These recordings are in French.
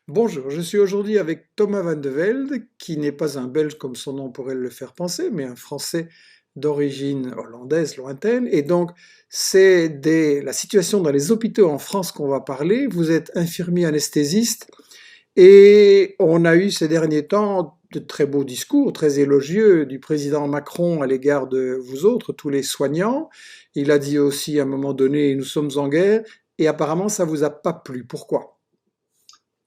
Bonjour, je suis aujourd'hui avec Thomas Van de Velde, qui n'est pas un Belge comme son nom pourrait le faire penser, mais un Français d'origine hollandaise lointaine. Et donc, la situation dans les hôpitaux en France qu'on va parler. Vous êtes infirmier anesthésiste et on a eu ces derniers temps de très beaux discours, très élogieux du président Macron à l'égard de vous autres, tous les soignants. Il a dit aussi à un moment donné, nous sommes en guerre, et apparemment ça vous a pas plu. Pourquoi?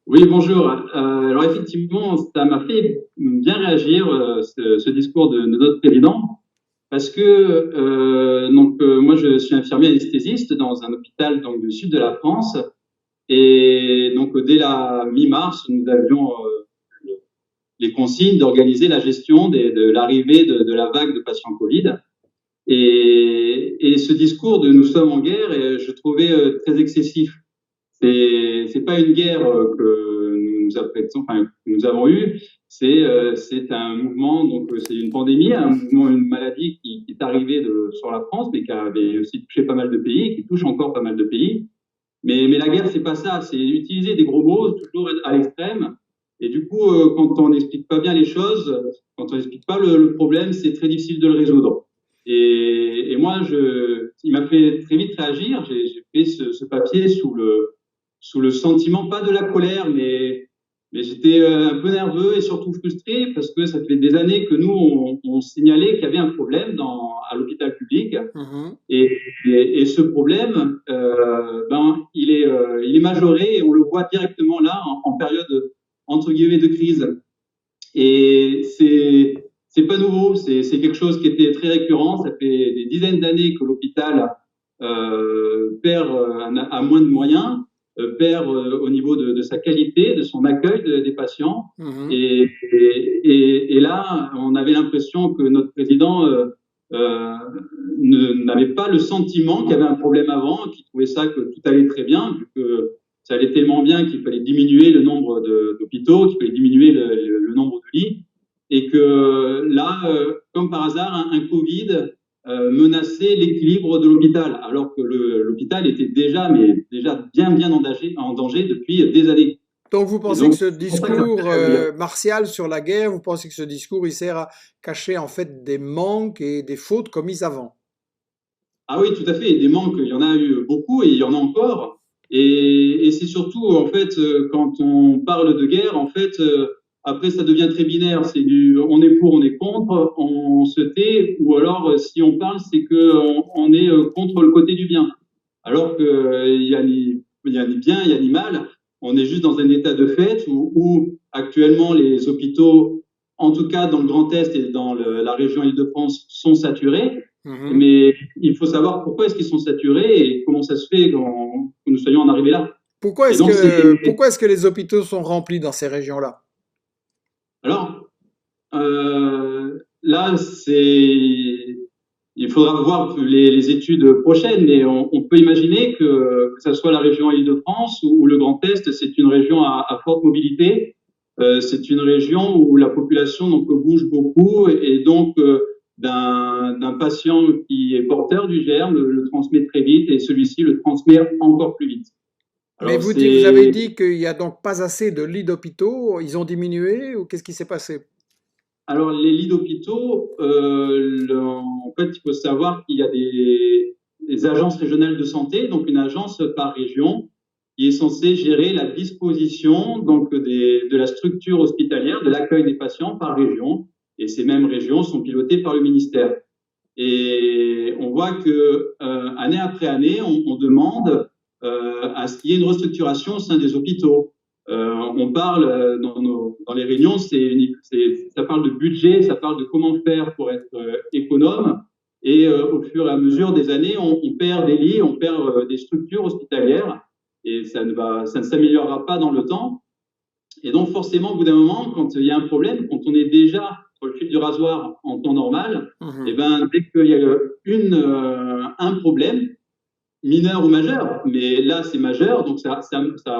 Oui, bonjour. Alors effectivement, ça m'a fait bien réagir ce discours de notre président parce que moi je suis infirmier anesthésiste dans un hôpital donc du sud de la France et donc dès la mi-mars nous avions les consignes d'organiser la gestion de l'arrivée de la vague de patients Covid et ce discours de nous sommes en guerre je trouvais très excessif. C'est pas une guerre que nous apprêtons, enfin, que nous avons eue. C'est un mouvement, donc c'est une pandémie, un mouvement, une maladie qui est arrivée sur la France, mais qui avait aussi touché pas mal de pays, et qui touche encore pas mal de pays. Mais la guerre, c'est pas ça. C'est utiliser des gros mots toujours à l'extrême. Et du coup, quand on n'explique pas bien les choses, quand on n'explique pas le problème, c'est très difficile de le résoudre. Et moi, il m'a fait très vite réagir. J'ai fait ce papier sous le sentiment, pas de la colère, mais j'étais un peu nerveux et surtout frustré parce que ça fait des années que nous, on signalait qu'il y avait un problème à l'hôpital public. Mhm. Et ce problème, il est majoré et on le voit directement là en période entre guillemets de crise. Et c'est pas nouveau, c'est quelque chose qui était très récurrent. Ça fait des dizaines d'années que l'hôpital perd à moins de moyens, perd au niveau de sa qualité, de son accueil des patients. Mhm. Et là, on avait l'impression que notre président euh, n'avait pas le sentiment qu'il y avait un problème avant, qu'il trouvait ça que tout allait très bien, vu que ça allait tellement bien qu'il fallait diminuer le nombre d'hôpitaux, qu'il fallait diminuer le nombre de lits, et que là, comme par hasard, un Covid menaçait l'équilibre de l'hôpital, alors que l'hôpital était déjà bien en danger depuis des années. Donc vous Et pensez que donc, ce c'est pour ça que ça me discours fait réagir. martial sur la guerre, vous pensez que ce discours il sert à cacher en fait des manques et des fautes commises avant? Ah oui, tout à fait. Des manques, il y en a eu beaucoup et il y en a encore. Et c'est surtout, en fait, quand on parle de guerre, en fait, après, ça devient très binaire. C'est on est pour, on est contre, on se tait, ou alors, si on parle, c'est on est contre le côté du bien. Alors qu'il il y a ni bien, il y a ni mal. On est juste dans un état de fait où actuellement les hôpitaux, en tout cas dans le Grand Est et dans la région Île-de-France, sont saturés. Mhm. Mais il faut savoir pourquoi est-ce qu'ils sont saturés et comment ça se fait que nous soyons en arrivés là. Et donc Pourquoi est-ce que les hôpitaux sont remplis dans ces régions-là? alors là il faudra voir les études prochaines, mais on peut imaginer que ce soit la région Île-de-France ou le Grand Est, c'est une région à forte mobilité. C'est une région où la population donc bouge beaucoup et donc d'un patient qui est porteur du germe le transmet très vite et celui-ci le transmet encore plus vite. Mais Alors vous avez c'est dit qu'il y a donc pas assez de lits d'hôpitaux, ils ont diminué ou qu'est-ce qui s'est passé? Alors, les lits d'hôpitaux, en fait, il faut savoir qu'il y a des agences régionales de santé, donc une agence par région, qui est censée gérer la disposition donc de la structure hospitalière, de l'accueil des patients par région. Et ces mêmes régions sont pilotées par le ministère. Et on voit que année après année, on demande à ce qu'il y ait une restructuration au sein des hôpitaux. On parle dans les réunions, ça parle de budget, ça parle de comment faire pour être économe. Et au fur et à mesure des années, on perd des lits, on perd des structures hospitalières, et ça ne s'améliorera pas dans le temps. Et donc, forcément, au bout d'un moment, quand il y a un problème, quand on est déjà sur le fil du rasoir en temps normal, et Mhm. ben, dès qu'il y a un problème, mineur ou majeur, mais là, c'est majeur, donc ça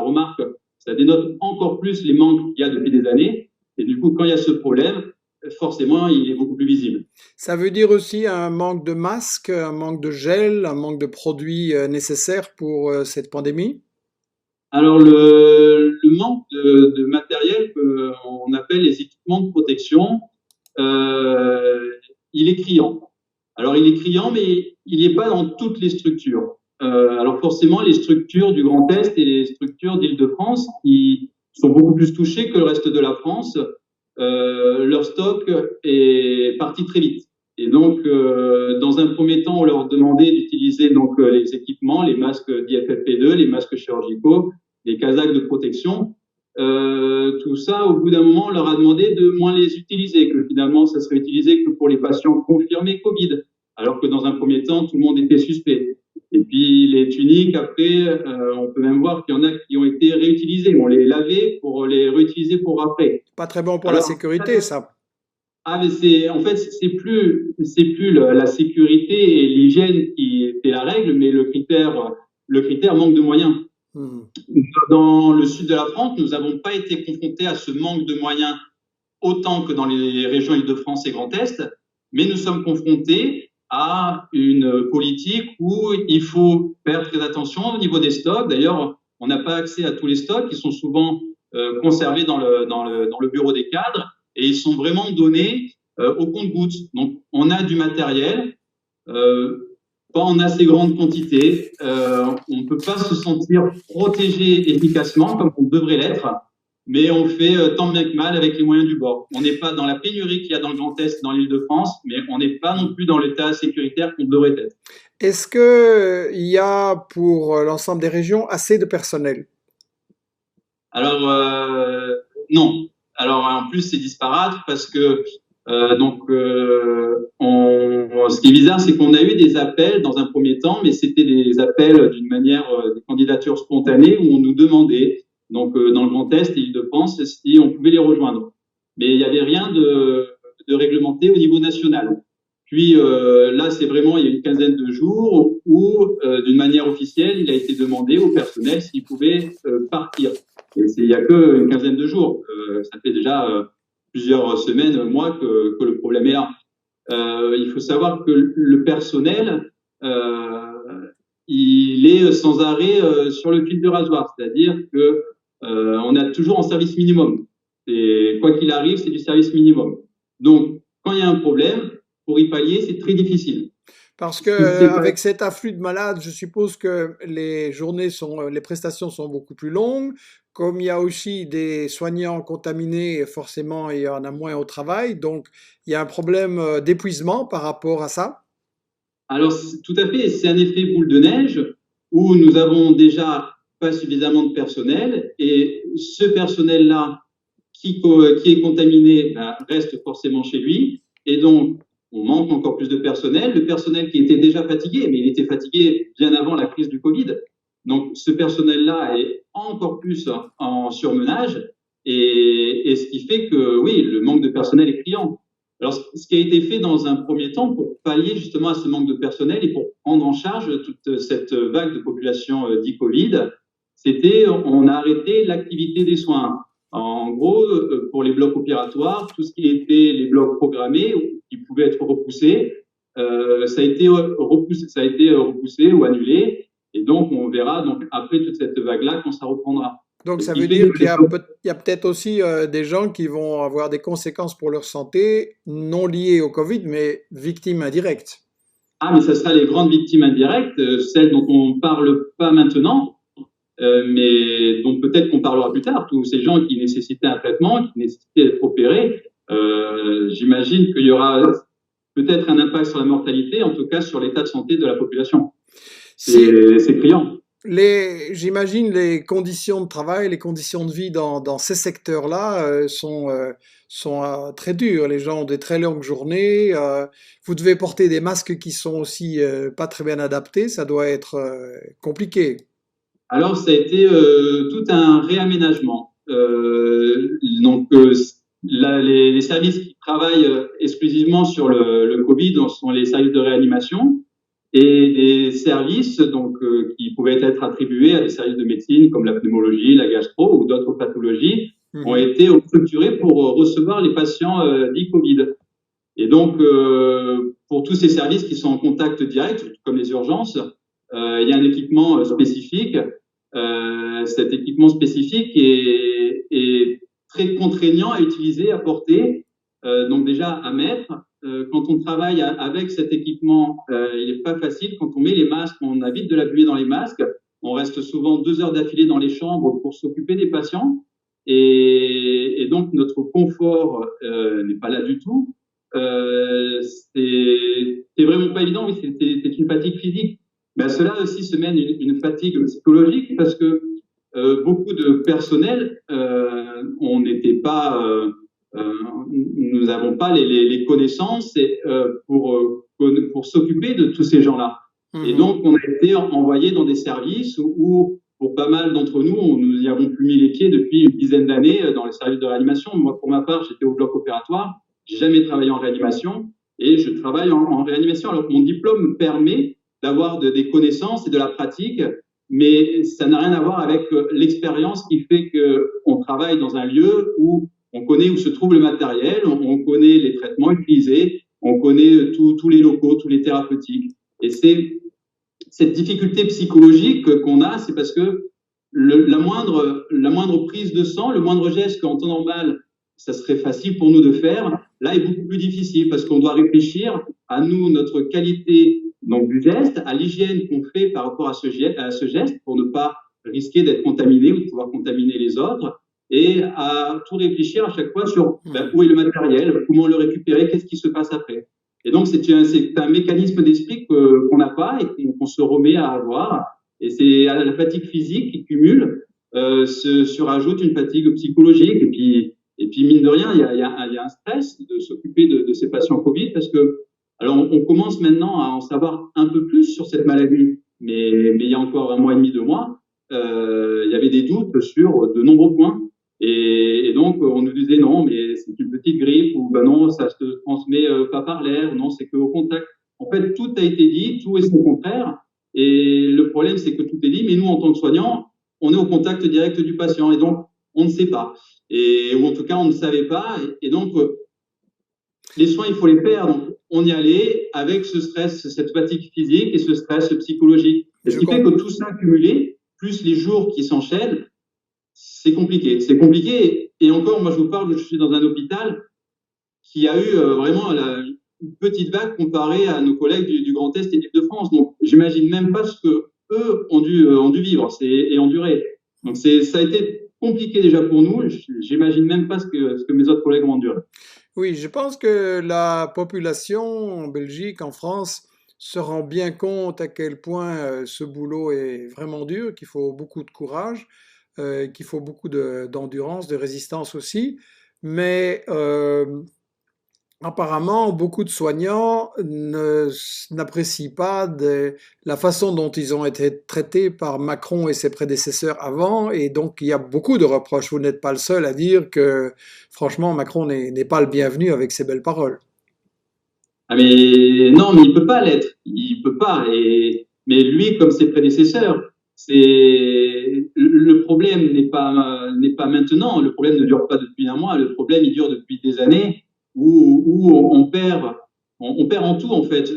remarque, ça dénote encore plus les manques qu'il y a depuis des années. Et du coup, quand il y a ce problème, forcément, il est beaucoup plus visible. Ça veut dire aussi un manque de masques, un manque de gel, un manque de produits nécessaires pour cette pandémie? Alors, le manque de matériel qu'on appelle les équipements de protection, euh, il est criant. Alors, il est criant, mais il n'est pas dans toutes les structures. Alors, forcément, les structures du Grand Est et les structures d'Île-de-France, qui sont beaucoup plus touchées que le reste de la France, leur stock est parti très vite. Et donc, dans un premier temps, on leur demandait d'utiliser donc les équipements, les masques d'IFFP2, les masques chirurgicaux, les casaques de protection. Tout ça, au bout d'un moment, on leur a demandé de moins les utiliser, que finalement, ça serait utilisé que pour les patients confirmés Covid, alors que dans un premier temps, tout le monde était suspect. Et puis les tuniques, après, on peut même voir qu'il y en a qui ont été réutilisées. On les lavait pour les réutiliser pour après. Pas très bon pour la Alors, sécurité, ça. mais en fait, c'est plus la sécurité et l'hygiène qui était la règle, mais le critère manque de moyens. Hmm. Dans le sud de la France, nous n'avons pas été confrontés à ce manque de moyens autant que dans les régions Île-de-France et Grand Est, mais nous sommes confrontés à une politique où il faut faire très attention au niveau des stocks. D'ailleurs, on n'a pas accès à tous les stocks qui sont souvent conservés dans le bureau des cadres et ils sont vraiment donnés au compte-gouttes. Donc, on a du matériel, pas en assez grande quantité. On ne peut pas se sentir protégé efficacement comme on devrait l'être, mais on fait tant bien que mal avec les moyens du bord. On n'est pas dans la pénurie qu'il y a dans le Grand Est, dans l'Île-de-France, mais on n'est pas non plus dans l'état sécuritaire qu'on devrait être. Est-ce que il y a pour l'ensemble des régions assez de personnel? Alors, non. Alors, en plus, c'est disparate parce que, ce qui est bizarre, c'est qu'on a eu des appels dans un premier temps, mais c'était des appels d'une manière, des candidatures spontanées où on nous demandait, donc, dans le Grand Est et l'Île-de-France, si on pouvait les rejoindre. Mais il n'y avait rien de réglementé au niveau national. Puis là, c'est vraiment il y a une quinzaine de jours où, d'une manière officielle, il a été demandé au personnel s'il pouvait partir. Et il n'y a qu'une quinzaine de jours. Ça fait déjà plusieurs semaines, mois que le problème est là. Il faut savoir que le personnel, il est sans arrêt sur le fil de rasoir, c'est-à-dire que on a toujours en service minimum. Et quoi qu'il arrive, c'est du service minimum. Donc, quand il y a un problème, pour y pallier, c'est très difficile. Parce que Si c'est pas avec cet afflux de malades, je suppose que les prestations sont beaucoup plus longues. Comme il y a aussi des soignants contaminés, forcément, il y en a moins au travail. Donc, il y a un problème d'épuisement par rapport à ça. Alors, tout à fait, c'est un effet boule de neige où nous avons déjà pas suffisamment de personnel et ce personnel-là qui est contaminé reste forcément chez lui et donc on manque encore plus de personnel. Le personnel qui était déjà fatigué, mais il était fatigué bien avant la crise du Covid. Donc, ce personnel-là est encore plus en surmenage et ce qui fait que, oui, le manque de personnel est criant. Alors, ce qui a été fait dans un premier temps pour pallier justement à ce manque de personnel et pour prendre en charge toute cette vague de population dit Covid, c'était on a arrêté l'activité des soins. En gros, pour les blocs opératoires, tout ce qui était les blocs programmés qui pouvaient être repoussés, ça a été repoussé ou annulé. Et donc, on verra donc après toute cette vague-là quand ça reprendra. Donc, Et ce ça qui veut fait dire que qu'il y a il y a peut-être aussi des gens qui vont avoir des conséquences pour leur santé, non liées au Covid, mais victimes indirectes. mais ça sera les grandes victimes indirectes, celles dont on ne parle pas maintenant, mais dont peut-être qu'on parlera plus tard, tous ces gens qui nécessitaient un traitement, qui nécessitaient d'être opérés. J'imagine qu'il y aura peut-être un impact sur la mortalité, en tout cas sur l'état de santé de la population. Si C'est criant. j'imagine les conditions de travail, les conditions de vie dans ces secteurs-là sont très dures. Les gens ont des très longues journées. Vous devez porter des masques qui sont aussi pas très bien adaptés. Ça doit être compliqué. Alors, ça a été tout un réaménagement. Donc, les services qui travaillent exclusivement sur le Covid sont les services de réanimation et des services donc qui pouvaient être attribués à des services de médecine comme la pneumologie, la gastro ou d'autres pathologies ont Mhm. été structurés pour recevoir les patients dits Covid. Et donc, pour tous ces services qui sont en contact direct, comme les urgences, il y a un équipement spécifique cet équipement spécifique est très contraignant à utiliser, à porter, donc déjà à mettre. Quand on travaille avec cet équipement, il n'est pas facile. Quand on met les masques, on a vite de la buée dans les masques. On reste souvent 2 heures d'affilée dans les chambres pour s'occuper des patients. Et donc, notre confort n'est pas là du tout. C'est vraiment pas évident. Oui, c'est une fatigue physique. Mais à cela aussi se mène une fatigue psychologique parce que beaucoup de personnel, on n'était pas nous n'avons pas les connaissances pour s'occuper de tous ces gens-là. Et donc, on a été envoyé dans des services où pour pas mal d'entre nous, nous y avons plus mis les pieds depuis une dizaine d'années dans les services de réanimation. Moi, pour ma part, j'étais au bloc opératoire. J'ai jamais travaillé en réanimation et je travaille en réanimation. Alors, mon diplôme me permet d'avoir des connaissances et de la pratique, mais ça n'a rien à voir avec l'expérience qui fait qu'on travaille dans un lieu où on connaît où se trouve le matériel, on connaît les traitements utilisés, on connaît tous les locaux, tous les thérapeutiques. Et c'est cette difficulté psychologique qu'on a, c'est parce que la moindre prise de sang, le moindre geste qu'en temps normal, ça serait facile pour nous de faire, là est beaucoup plus difficile parce qu'on doit réfléchir à nous, notre qualité donc du geste, à l'hygiène qu'on fait par rapport à ce geste pour ne pas risquer d'être contaminé ou de pouvoir contaminer les autres, et à tout réfléchir à chaque fois sur où est le matériel, comment le récupérer, qu'est-ce qui se passe après. Et donc, c'est un mécanisme d'esprit qu'on n'a pas et qu'on se remet à avoir. Et c'est à la fatigue physique qui cumule, se rajoute une fatigue psychologique. Et puis mine de rien, il y a un stress de s'occuper de ces patients Covid parce que, alors, on commence maintenant à en savoir un peu plus sur cette maladie. Mais il y a encore 1 mois et demi, 2 mois, il y avait des doutes sur de nombreux points. Et donc, on nous disait non, mais c'est une petite grippe, ou ben non, ça se transmet pas par l'air, non, c'est qu'au contact. En fait, tout a été dit, tout est son contraire. Et le problème, c'est que tout est dit, mais nous, en tant que soignants, on est au contact direct du patient, et donc, on ne sait pas. Ou en tout cas, on ne savait pas. Et donc, les soins, il faut les faire. Donc, on y allait avec ce stress, cette fatigue physique et ce stress psychologique. Et ce qui fait que tout ça cumulé, plus les jours qui s'enchaînent, c'est compliqué. C'est compliqué. Et encore, moi, je vous parle, je suis dans un hôpital qui a eu vraiment une petite vague comparée à nos collègues du Grand Est et d'Île-de-France. Donc, j'imagine même pas ce que eux ont dû vivre et endurer. Donc, ça a été compliqué déjà pour nous. J'imagine même pas ce que mes autres collègues ont enduré. Oui, je pense que la population en Belgique, en France, se rend bien compte à quel point ce boulot est vraiment dur, qu'il faut beaucoup de courage, qu'il faut beaucoup d'endurance, de résistance aussi. Mais apparemment, beaucoup de soignants n'apprécient pas la façon dont ils ont été traités par Macron et ses prédécesseurs avant, et donc il y a beaucoup de reproches. Vous n'êtes pas le seul à dire que, franchement, Macron n'est pas le bienvenu avec ses belles paroles. Ah mais non, mais il peut pas l'être. Il peut pas. Mais lui, comme ses prédécesseurs, le problème n'est pas maintenant. Le problème ne dure pas depuis 1 mois. Le problème, il dure depuis des années où on perd en tout en fait.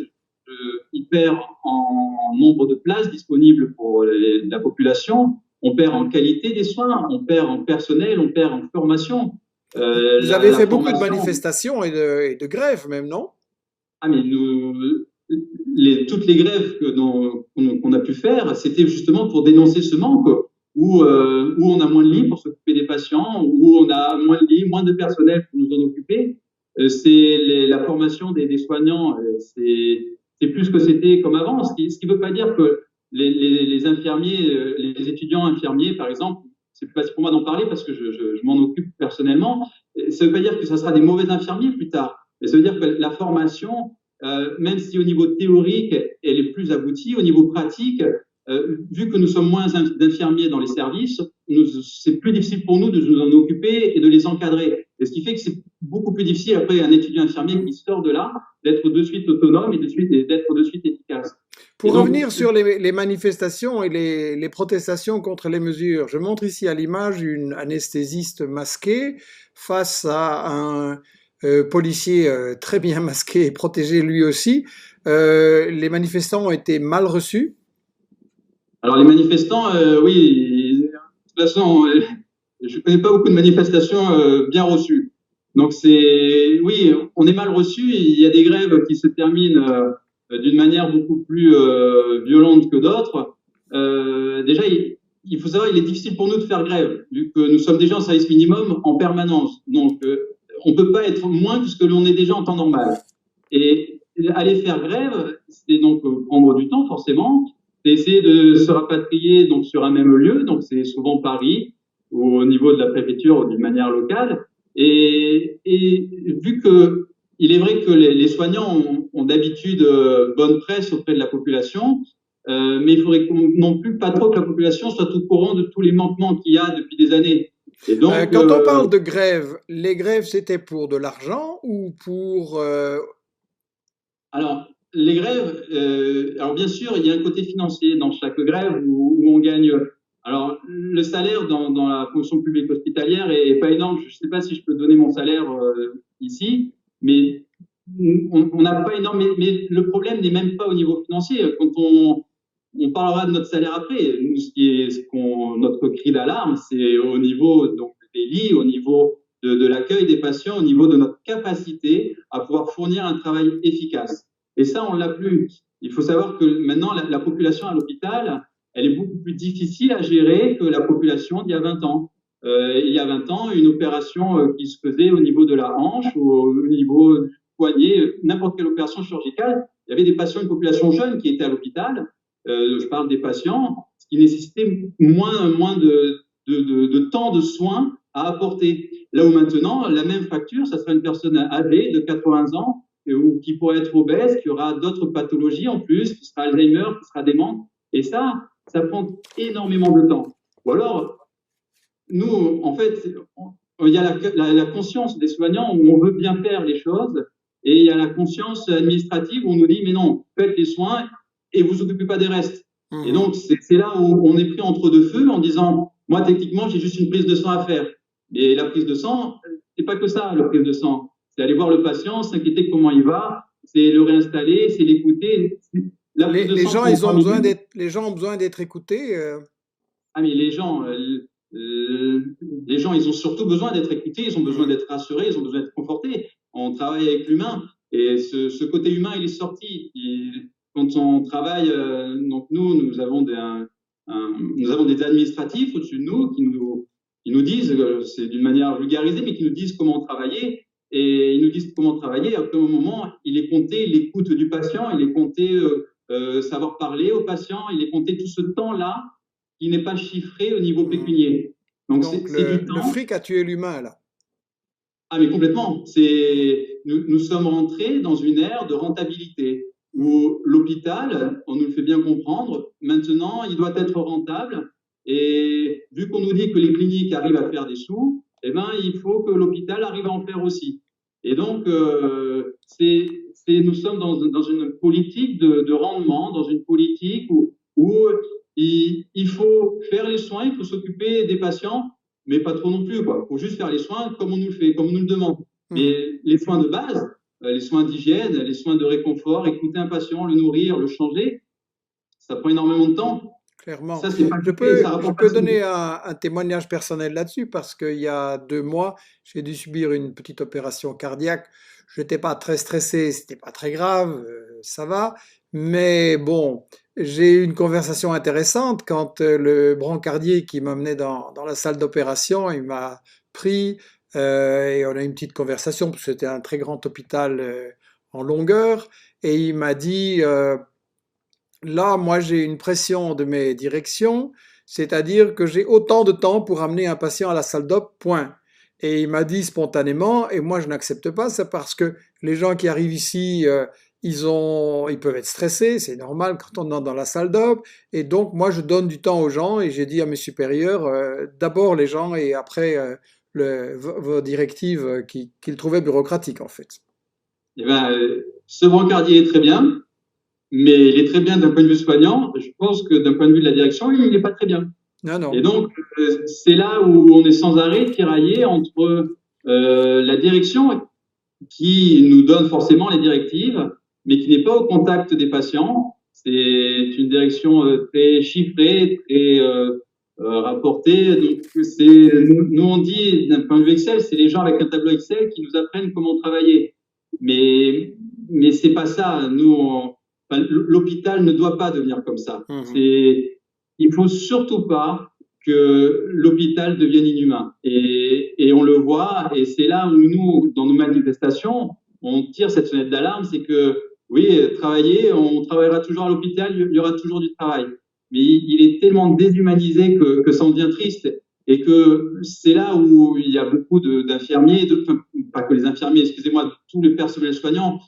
Il perd en nombre de places disponibles pour la population. On perd en qualité des soins. On perd en personnel. On perd en formation. Vous avez La fait beaucoup de formation. manifestations et de grèves même, non? Ah mais toutes les grèves qu'on a pu faire, c'était justement pour dénoncer ce manque, où on a moins de lits pour s'occuper des patients, où on a moins de lits, moins de personnel pour nous en occuper. La formation des soignants, c'est plus que c'était comme avant. Ce qui veut pas dire que les infirmiers, les étudiants infirmiers, par exemple, c'est plus facile pour moi d'en parler parce que je m'en occupe personnellement. Ça veut pas dire que ça sera des mauvais infirmiers plus tard. Mais ça veut dire que la formation, même si au niveau théorique, elle est plus aboutie, au niveau pratique, vu que nous sommes moins d'infirmiers dans les services, c'est plus difficile pour nous de nous en occuper et de les encadrer. Et ce qui fait que c'est beaucoup plus difficile après un étudiant infirmier qui sort de là d'être de suite autonome et d'être de suite efficace. Pour revenir sur les manifestations et les protestations contre les mesures, je montre ici à l'image une anesthésiste masquée face à un policier très bien masqué et protégé lui aussi. Les manifestants ont été mal reçus. Alors les manifestants, oui, toute façon, je connais pas beaucoup de manifestations bien reçues. Donc oui, on est mal reçu. Il y a des grèves qui se terminent d'une manière beaucoup plus violente que d'autres. Déjà, il faut savoir, il est difficile pour nous de faire grève, vu que nous sommes déjà en service minimum en permanence. Donc, on peut pas être moins que ce que l'on est déjà en temps normal. Et aller faire grève, c'est donc prendre du temps, forcément. C'est essayer de se rapatrier donc sur un même lieu. Donc, c'est souvent Paris ou au niveau de la préfecture ou d'une manière locale. Et vu que il est vrai que les soignants ont d'habitude bonne presse auprès de la population, mais il faudrait non plus pas trop que la population soit au courant de tous les manquements qu'il y a depuis des années. Et donc, Quand on parle de grève, les grèves, c'était pour de l'argent ou pour... alors, les grèves, alors bien sûr, il y a un côté financier dans chaque grève où on gagne. Alors, le salaire dans la fonction publique hospitalière est pas énorme. Je ne sais pas si je peux donner mon salaire ici, mais on n'a pas énorme. Mais le problème n'est même pas au niveau financier. Quand on parlera de notre salaire après, nous, notre cri d'alarme, c'est au niveau donc des lits, au niveau de l'accueil des patients, au niveau de notre capacité à pouvoir fournir un travail efficace. Et ça, on l'a plus. Il faut savoir que maintenant, la population à l'hôpital, elle est beaucoup plus difficile à gérer que la population d'il y a 20 ans. Il y a 20 ans, une opération qui se faisait au niveau de la hanche ou au niveau du poignet, n'importe quelle opération chirurgicale, il y avait des patients, une population jeune qui était à l'hôpital. Je parle des patients, ce qui nécessitait moins de temps de soins à apporter. Là où maintenant, la même facture, ça sera une personne âgée de 80 ans ou qui pourrait être obèse, qui aura d'autres pathologies en plus, qui sera Alzheimer, qui sera démente. Et ça prend énormément de temps. Ou alors, nous, en fait, il y a la conscience des soignants où on veut bien faire les choses, et il y a la conscience administrative où on nous dit, mais non, faites les soins et vous occupez pas des restes. Et donc, c'est là où on est pris entre deux feux en disant, moi, techniquement, j'ai juste une prise de sang à faire. Et la prise de sang, c'est pas que ça, la prise de sang. C'est aller voir le patient, s'inquiéter comment il va, c'est le réinstaller, c'est l'écouter. Les gens, ils ont besoin d'être, les gens ont besoin d'être écoutés. Ah, mais les gens, ils ont surtout besoin d'être écoutés, ils ont besoin d'être rassurés, ils ont besoin d'être confortés. On travaille avec l'humain et ce côté humain, il est sorti. Quand on travaille, donc nous avons des administratifs au-dessus de nous qui nous disent, c'est d'une manière vulgarisée, mais qui nous disent comment travailler. Et ils nous disent comment travailler. À un moment, il est compté l'écoute du patient, il est compté savoir parler au patient, il est compté tout ce temps-là qui n'est pas chiffré au niveau pécunier. Donc c'est du temps. Le fric a tué l'humain, là. Ah, mais complètement. Nous sommes rentrés dans une ère de rentabilité où l'hôpital, on nous le fait bien comprendre, maintenant, il doit être rentable. Et vu qu'on nous dit que les cliniques arrivent à faire des sous, eh ben, il faut que l'hôpital arrive à en faire aussi. Et donc, nous sommes dans une politique de rendement, dans une politique où il faut faire les soins, il faut s'occuper des patients, mais pas trop non plus, quoi. Il faut juste faire les soins comme on nous le fait, comme on nous le demande. Mais les soins de base, les soins d'hygiène, les soins de réconfort, écouter un patient, le nourrir, le changer, ça prend énormément de temps. Clairement. Ça, je peux donner un témoignage personnel là-dessus parce qu'il y a 2 mois, j'ai dû subir une petite opération cardiaque. Je n'étais pas très stressé, c'était pas très grave, ça va. Mais bon, j'ai eu une conversation intéressante quand le brancardier qui m'amenait dans la salle d'opération, il m'a pris et on a eu une petite conversation parce que c'était un très grand hôpital en longueur et il m'a dit là, moi j'ai une pression de mes directions, c'est-à-dire que j'ai autant de temps pour amener un patient à la salle d'op, point. Et il m'a dit spontanément, et moi je n'accepte pas ça parce que les gens qui arrivent ici, ils peuvent être stressés, c'est normal quand on est dans la salle d'op. Et donc moi je donne du temps aux gens et j'ai dit à mes supérieurs, d'abord les gens et après vos directives qu'ils trouvaient bureaucratiques en fait. Eh ben, ce brancardier est très bien, mais il est très bien d'un point de vue soignant. Je pense que d'un point de vue de la direction, il n'est pas très bien. Non, non. Et donc, c'est là où on est sans arrêt tiraillé entre la direction qui nous donne forcément les directives, mais qui n'est pas au contact des patients. C'est une direction très chiffrée, très rapporté. Donc, nous on dit d'un point de vue Excel, c'est les gens avec un tableau Excel qui nous apprennent comment travailler. Mais c'est pas ça. L'hôpital ne doit pas devenir comme ça. Il faut surtout pas que l'hôpital devienne inhumain. Et on le voit, et c'est là où nous, dans nos manifestations, on tire cette sonnette d'alarme, c'est que oui, on travaillera toujours à l'hôpital, il y aura toujours du travail. Mais il est tellement déshumanisé que ça en devient triste. Et que c'est là où il y a beaucoup d'infirmiers, pas que les infirmiers, excusez-moi, tout le personnel soignant,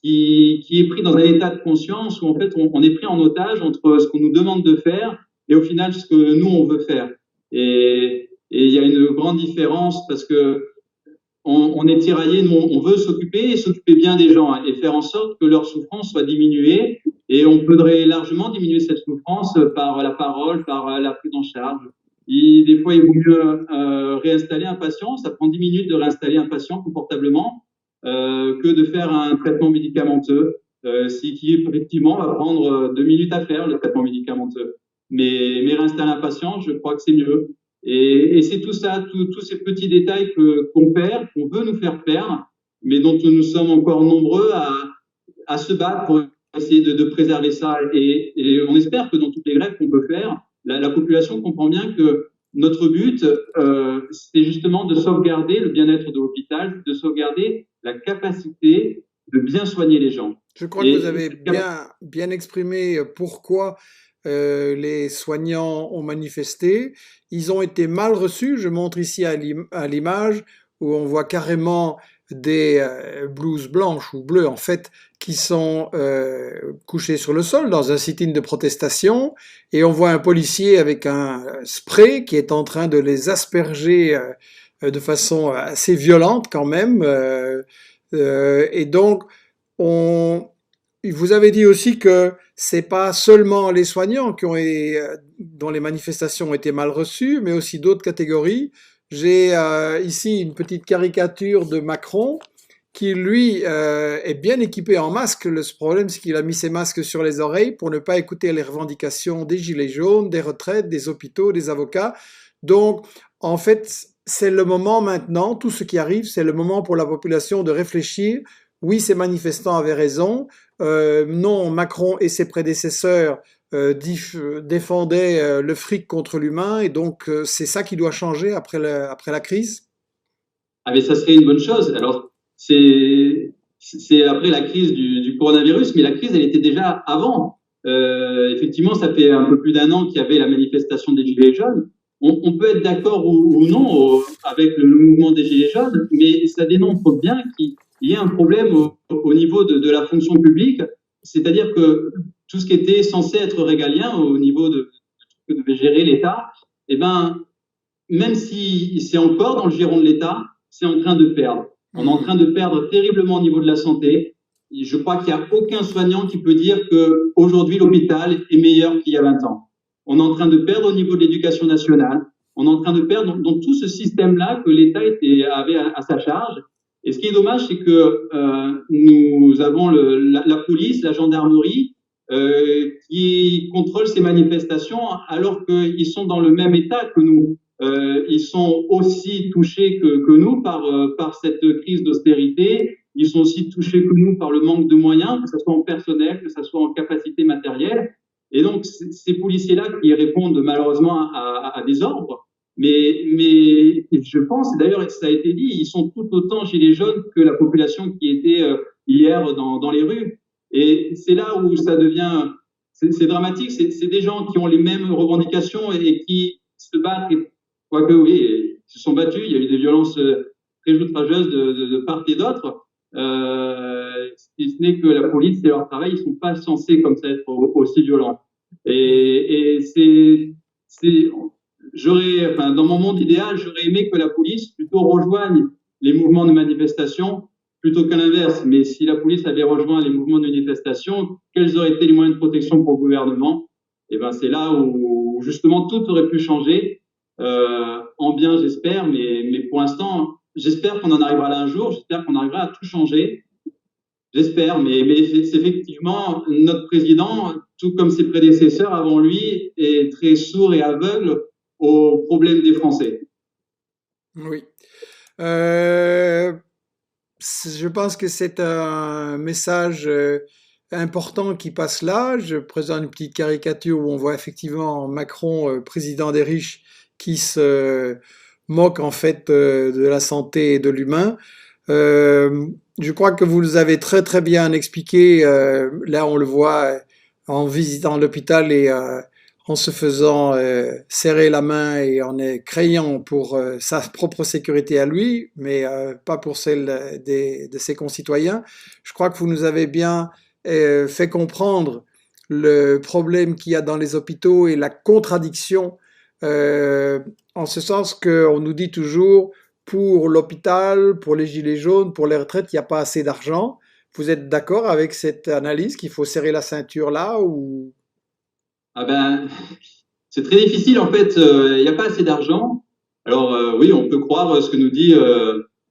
qui est pris dans un état de conscience où en fait on est pris en otage entre ce qu'on nous demande de faire et au final ce que nous on veut faire. Et il y a une grande différence parce que on est tiraillé, nous on veut s'occuper bien des gens et faire en sorte que leur souffrance soit diminuée. Et on pourrait largement diminuer cette souffrance par la parole, par la prise en charge. Des fois, il vaut mieux réinstaller un patient. Ça prend 10 minutes de réinstaller un patient confortablement que de faire un traitement médicamenteux, qui effectivement va prendre 2 minutes à faire, le traitement médicamenteux. Mais réinstaller un patient, je crois que c'est mieux. Et c'est tout ça, tous ces petits détails qu'on perd, qu'on veut nous faire perdre, mais dont nous sommes encore nombreux à se battre pour essayer de préserver ça. Et on espère que dans toutes les grèves qu'on peut faire, la population comprend bien que notre but, c'est justement de sauvegarder le bien-être de l'hôpital, de sauvegarder la capacité de bien soigner les gens. Je crois que vous avez bien exprimé pourquoi les soignants ont manifesté. Ils ont été mal reçus. Je montre ici à l'image où on voit carrément des blouses blanches ou bleues en fait qui sont couchées sur le sol dans un sit-in de protestation et on voit un policier avec un spray qui est en train de les asperger de façon assez violente quand même et donc vous avez dit aussi que c'est pas seulement les soignants dont les manifestations ont été mal reçues mais aussi d'autres catégories. J'ai ici une petite caricature de Macron qui, lui, est bien équipé en masque. Le problème, c'est qu'il a mis ses masques sur les oreilles pour ne pas écouter les revendications des gilets jaunes, des retraites, des hôpitaux, des avocats. Donc, en fait, c'est le moment maintenant, tout ce qui arrive, c'est le moment pour la population de réfléchir. Oui, ces manifestants avaient raison. Non, Macron et ses prédécesseurs défendait le fric contre l'humain et donc c'est ça qui doit changer après la crise? Ah mais ça serait une bonne chose. Alors c'est après la crise du coronavirus, mais la crise elle était déjà avant. Effectivement, ça fait un peu plus d'1 an qu'il y avait la manifestation des Gilets jaunes. On peut être d'accord ou non avec le mouvement des Gilets jaunes, mais ça démontre bien qu'il y a un problème au niveau de la fonction publique, c'est-à-dire que tout ce qui était censé être régalien au niveau de ce que devait gérer l'État, eh ben, même si c'est encore dans le giron de l'État, c'est en train de perdre. On est en train de perdre terriblement au niveau de la santé. Je crois qu'il n'y a aucun soignant qui peut dire qu'aujourd'hui l'hôpital est meilleur qu'il y a 20 ans. On est en train de perdre au niveau de l'éducation nationale. On est en train de perdre dans tout ce système-là que l'État avait à sa charge. Et ce qui est dommage, c'est que nous avons la police, la gendarmerie, qui contrôlent ces manifestations alors qu'ils sont dans le même état que nous. Ils sont aussi touchés que nous par cette crise d'austérité. Ils sont aussi touchés que nous par le manque de moyens, que ce soit en personnel, que ce soit en capacité matérielle. Et donc, ces policiers-là qui répondent malheureusement à des ordres, mais je pense, et d'ailleurs ça a été dit, ils sont tout autant gilets jaunes que la population qui était hier dans les rues. Et c'est là où ça devient, c'est dramatique, c'est des gens qui ont les mêmes revendications et qui se battent, quoique oui, ils se sont battus, il y a eu des violences très outrageuses de part et d'autre. Si ce n'est que la police, c'est leur travail, ils sont pas censés comme ça être aussi violents. Et dans mon monde idéal, j'aurais aimé que la police plutôt rejoigne les mouvements de manifestation plutôt qu'à l'inverse. Mais si la police avait rejoint les mouvements de manifestation, quels auraient été les moyens de protection pour le gouvernement? Et ben c'est là où justement tout aurait pu changer en bien, j'espère. Mais pour l'instant, j'espère qu'on en arrivera là un jour. J'espère qu'on arrivera à tout changer. J'espère, mais c'est effectivement notre président, tout comme ses prédécesseurs avant lui, est très sourd et aveugle aux problèmes des Français. Oui. Je pense que c'est un message important qui passe là. Je présente une petite caricature où on voit effectivement Macron, président des riches, qui se moque en fait de la santé et de l'humain. Je crois que vous nous avez très très bien expliqué. Là, on le voit en visitant l'hôpital et en se faisant serrer la main et en craignant pour sa propre sécurité à lui, mais pas pour celle de ses concitoyens. Je crois que vous nous avez bien fait comprendre le problème qu'il y a dans les hôpitaux et la contradiction, en ce sens qu'on nous dit toujours pour l'hôpital, pour les gilets jaunes, pour les retraites, il n'y a pas assez d'argent. Vous êtes d'accord avec cette analyse qu'il faut serrer la ceinture là ou... Ah ben, c'est très difficile en fait. Il n'y a pas assez d'argent. Alors oui, on peut croire ce que nous dit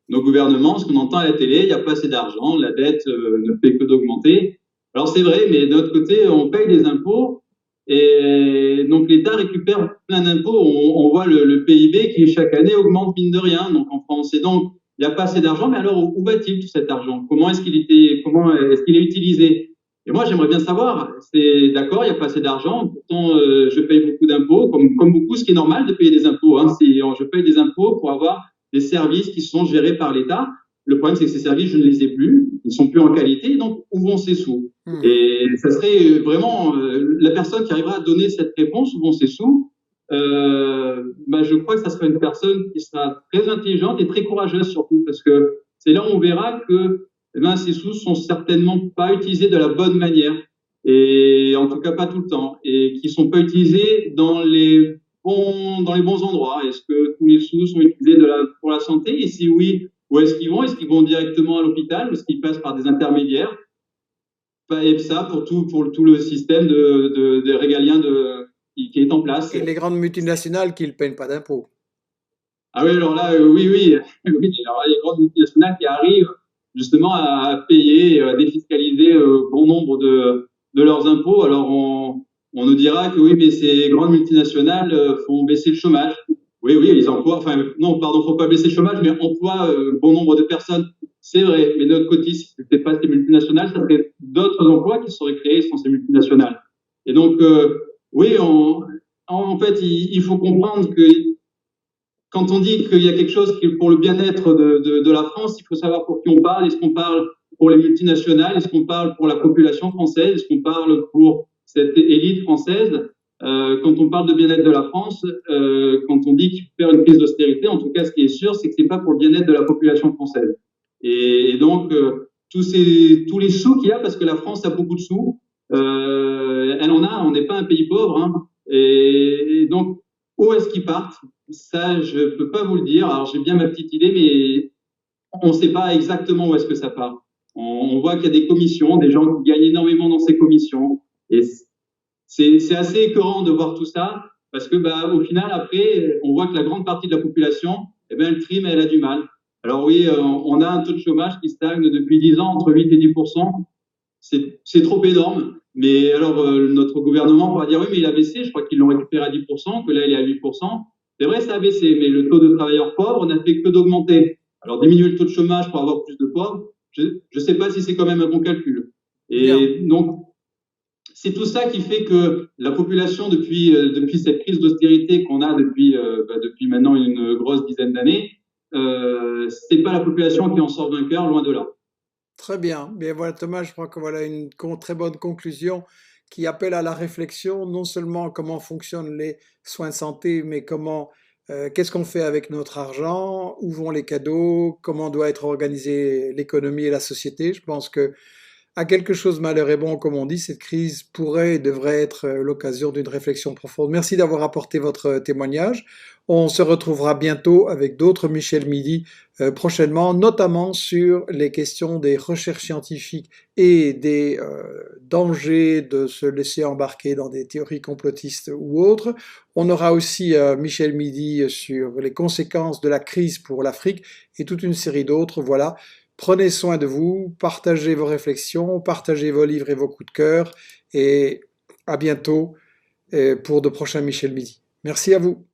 nos gouvernements, ce qu'on entend à la télé. Il n'y a pas assez d'argent. La dette ne fait que d'augmenter. Alors c'est vrai, mais d'un autre côté, on paye des impôts et donc l'État récupère plein d'impôts. On voit le PIB qui chaque année augmente mine de rien. Donc en France, et donc il n'y a pas assez d'argent. Mais alors où va-t-il tout cet argent? Comment est-ce qu'il est utilisé? Et moi, j'aimerais bien savoir, c'est d'accord, il n'y a pas assez d'argent, pourtant je paye beaucoup d'impôts, comme beaucoup, ce qui est normal de payer des impôts. Hein, je paye des impôts pour avoir des services qui sont gérés par l'État. Le problème, c'est que ces services, je ne les ai plus, ils sont plus en qualité, donc où vont ces sous? Et ça serait vraiment la personne qui arrivera à donner cette réponse, où vont ces sous? Je crois que ça sera une personne qui sera très intelligente et très courageuse surtout, parce que c'est là où on verra que ces sous sont certainement pas utilisés de la bonne manière, et en tout cas pas tout le temps, et qui sont pas utilisés dans les bons endroits. Est-ce que tous les sous sont utilisés pour la santé? Et si oui, où est-ce qu'ils vont? Est-ce qu'ils vont directement à l'hôpital? Est-ce qu'ils passent par des intermédiaires? Et ça pour tout le système de régalien qui est en place. Et les grandes multinationales qui ne payent pas d'impôts. Ah oui, alors là, oui, oui, oui. Alors, les grandes multinationales qui arrivent justement à payer, à défiscaliser bon nombre de leurs impôts. Alors, on nous dira que oui, mais ces grandes multinationales font baisser le chômage. Oui, oui, ils emploient, enfin, non, pardon, faut pas baisser le chômage, mais emploient bon nombre de personnes. C'est vrai, mais de notre côté, si ce n'était pas ces multinationales, ça serait d'autres emplois qui seraient créés sans ces multinationales. Et donc, oui, en fait, il faut comprendre que quand on dit qu'il y a quelque chose qui est pour le bien-être de la France, il faut savoir pour qui on parle. Est-ce qu'on parle pour les multinationales? Est-ce qu'on parle pour la population française? Est-ce qu'on parle pour cette élite française? Quand on parle de bien-être de la France, quand on dit qu'il faut faire une crise d'austérité, en tout cas, ce qui est sûr, c'est que c'est pas pour le bien-être de la population française. Et donc, tous les sous qu'il y a, parce que la France a beaucoup de sous, elle en a, on n'est pas un pays pauvre, hein, et donc, où est-ce qu'ils partent? Ça, je peux pas vous le dire. Alors, j'ai bien ma petite idée, mais on ne sait pas exactement où est-ce que ça part. On voit qu'il y a des commissions, des gens qui gagnent énormément dans ces commissions. Et c'est assez écœurant de voir tout ça, parce que, au final, après, on voit que la grande partie de la population, eh ben, elle trime, elle a du mal. Alors oui, on a un taux de chômage qui stagne depuis 10 ans entre 8 et 10%. C'est trop énorme. Mais alors, notre gouvernement va dire, oui, mais il a baissé, je crois qu'ils l'ont récupéré à 10%, que là, il est à 8%. C'est vrai, ça a baissé, mais le taux de travailleurs pauvres n'a fait que d'augmenter. Alors, diminuer le taux de chômage pour avoir plus de pauvres, je ne sais pas si c'est quand même un bon calcul. Bien. Et donc, c'est tout ça qui fait que la population, depuis cette crise d'austérité qu'on a depuis maintenant une grosse dizaine d'années, c'est pas la population qui en sort vainqueur, loin de là. Très bien. Bien voilà, Thomas, je crois que voilà une très bonne conclusion qui appelle à la réflexion, non seulement comment fonctionnent les soins de santé, mais qu'est-ce qu'on fait avec notre argent, où vont les cadeaux, comment doit être organisée l'économie et la société. Je pense que à quelque chose malheur est bon, comme on dit, cette crise pourrait et devrait être l'occasion d'une réflexion profonde. Merci d'avoir apporté votre témoignage. On se retrouvera bientôt avec d'autres Michel Midi prochainement, notamment sur les questions des recherches scientifiques et des dangers de se laisser embarquer dans des théories complotistes ou autres. On aura aussi Michel Midi sur les conséquences de la crise pour l'Afrique et toute une série d'autres. Voilà. Prenez soin de vous, partagez vos réflexions, partagez vos livres et vos coups de cœur et à bientôt pour de prochains Michel Midi. Merci à vous.